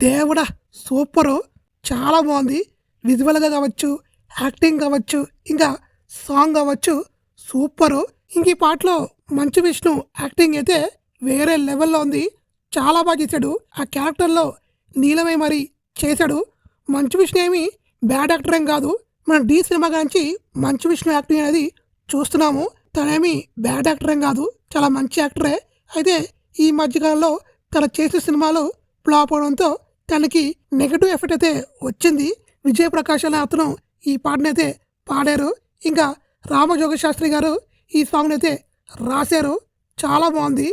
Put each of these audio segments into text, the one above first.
దేవుడా! సూపరు. చాలా బావుంది. విజువల్‌గా కావచ్చు, యాక్టింగ్ కావచ్చు, ఇంకా సాంగ్ కావచ్చు సూపరు. ఇంక ఈ పాటలో మంచు విష్ణు యాక్టింగ్ అయితే వేరే లెవెల్‌లో ఉంది. చాలా బా చేశాడు. ఆ క్యారెక్టర్‌లో లీనమై మరి చేశాడు. మంచు విష్ణు ఏమి బ్యాడ్ యాక్టర్ ఏం కాదు. మన 'ఢీ' సినిమా కాంచి మంచు విష్ణు యాక్టింగ్ అనేది చూస్తున్నాము. తనేమి బ్యాడ్ యాక్టర్ ఏం కాదు. చాలా మంచి యాక్టరే. అయితే ఈ మధ్య కాలంలో తను చేసిన సినిమాలు ఫ్లాప్ అవడంతో తనకి నెగెటివ్ ఎఫెక్ట్ అయితే వచ్చింది. విజయ్ ప్రకాష్ అనే అతను ఈ పాటనైతే పాడారు. ఇంకా రామజోగ శాస్త్రి గారు ఈ సాంగ్‌నైతే రాశారు. చాలా బావుంది.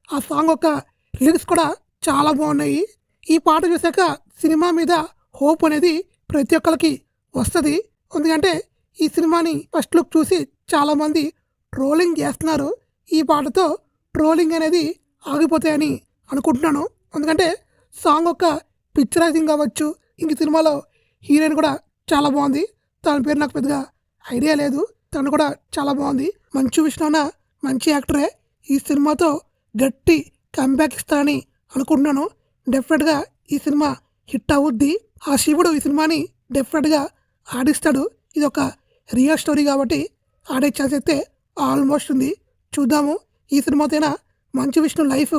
ఆ సాంగ్ యొక్క లిరిక్స్ కూడా చాలా బాగున్నాయి. ఈ పాట చూసాక సినిమా మీద హోప్ అనేది ప్రతి ఒక్కరికి వస్తది. ఎందుకంటే ఈ సినిమాని ఫస్ట్ లుక్ చూసి చాలామంది ట్రోలింగ్ చేస్తున్నారు. ఈ పాటతో ట్రోలింగ్ అనేది ఆగిపోతాయని అనుకుంటున్నాను. ఎందుకంటే సాంగ్ యొక్క పిక్చరైజింగ్ కావచ్చు, ఇంక సినిమాలో హీరోయిన్ కూడా చాలా బాగుంది. తన పేరు నాకు పెద్దగా ఐడియా లేదు. తను కూడా చాలా బాగుంది. మంచు విష్ణు అన్న మంచి యాక్టరే. ఈ సినిమాతో గట్టి కంబ్యాక్ ఇస్తానని అనుకుంటున్నాను. డెఫినెట్గా ఈ సినిమా హిట్ అవుద్ది. ఆ శివుడు ఈ సినిమాని డెఫినెట్గా ఆడిస్తాడు. ఇది ఒక రియల్ స్టోరీ కాబట్టి ఆడే ఛాన్స్ అయితే ఆల్మోస్ట్ ఉంది. చూద్దాము. ఈ సినిమాతోనా మంచు విష్ణు లైఫ్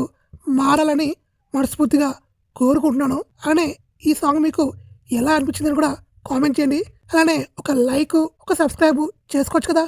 మారాలని మనస్ఫూర్తిగా కోరుకుంటున్నాను. అలానే ఈ సాంగ్ మీకు ఎలా అనిపించిందని కూడా కామెంట్ చేయండి. అలానే ఒక లైక్, ఒక సబ్స్క్రైబ్ చేసుకోవచ్చు కదా.